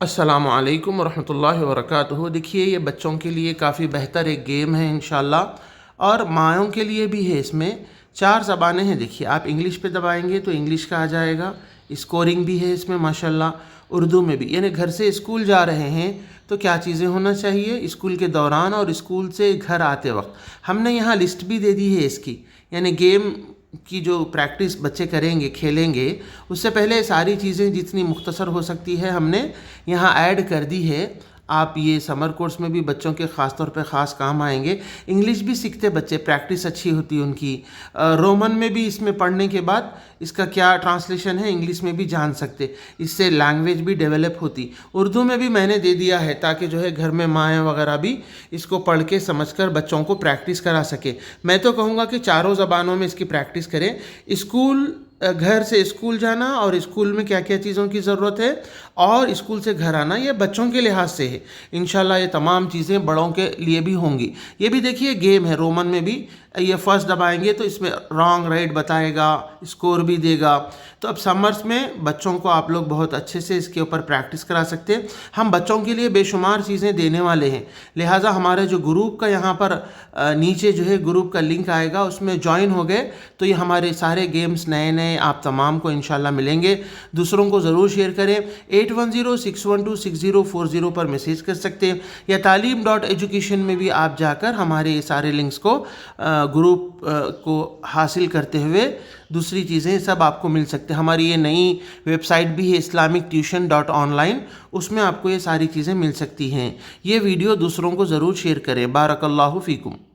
السلام علیکم ورحمۃ اللہ وبرکاتہ۔ دیکھیے یہ بچوں کے لیے کافی بہتر ایک گیم ہے انشاءاللہ، اور مائوں کے لیے بھی ہے۔ اس میں 4 زبانیں ہیں۔ دیکھیے آپ انگلش پہ دبائیں گے تو انگلش کا آ جائے گا، اسکورنگ بھی ہے اس میں ماشاءاللہ، اردو میں بھی۔ یعنی گھر سے اسکول جا رہے ہیں تو کیا چیزیں ہونا چاہیے، اسکول کے دوران اور اسکول سے گھر آتے وقت۔ ہم نے یہاں لسٹ بھی دے دی ہے اس کی، یعنی گیم کی جو پریکٹس بچے کریں گے، کھیلیں گے، اس سے پہلے ساری چیزیں جتنی مختصر ہو سکتی ہے ہم نے یہاں ایڈ کر دی ہے۔ آپ یہ سمر کورس میں بھی بچوں کے خاص طور پہ خاص کام آئیں گے۔ انگلش بھی سیکھتے بچے، پریکٹس اچھی ہوتی ہے ان کی۔ رومن میں بھی اس میں پڑھنے کے بعد اس کا کیا ٹرانسلیشن ہے انگلش میں بھی جان سکتے، اس سے لینگویج بھی ڈیولپ ہوتی۔ اردو میں بھی میں نے دے دیا ہے تاکہ جو ہے گھر میں مائیں وغیرہ بھی اس کو پڑھ کے سمجھ کر بچوں کو پریکٹس کرا سکے۔ میں تو کہوں گا کہ چاروں زبانوں میں اس کی پریکٹس کریں۔ گھر سے اسکول جانا اور اسکول میں کیا کیا چیزوں کی ضرورت ہے اور اسکول سے گھر آنا، یہ بچوں کے لحاظ سے ہے۔ انشاءاللہ یہ تمام چیزیں بڑوں کے لیے بھی ہوں گی۔ یہ بھی دیکھیے گیم ہے، رومن میں بھی یہ فرسٹ دبائیں گے تو اس میں رانگ رائٹ بتائے گا، اسکور بھی دے گا۔ تو اب سمرس میں بچوں کو آپ لوگ بہت اچھے سے اس کے اوپر پریکٹس کرا سکتے ہیں۔ ہم بچوں کے لیے بے شمار چیزیں دینے والے ہیں، لہٰذا ہمارے جو گروپ کا یہاں پر نیچے جو ہے گروپ کا لنک آئے گا، اس میں جوائن ہو گئے تو یہ ہمارے سارے گیمز نئے آپ تمام کو انشاءاللہ ملیں گے۔ دوسروں کو ضرور شیئر کریں۔ 8106126040 پر میسیج کر سکتے ہیں، یا تعلیم.ایجوکیشن میں بھی آپ جا کر ہمارے یہ سارے لنکس کو گروپ کو حاصل کرتے ہوئے دوسری چیزیں سب آپ کو مل سکتے ہیں۔ ہماری یہ نئی ویب سائٹ بھی ہے islamic-tuition.online، اس میں آپ کو یہ ساری چیزیں مل سکتی ہیں۔ یہ ویڈیو دوسروں کو ضرور شیئر کریں۔ بارک اللہ فیکم۔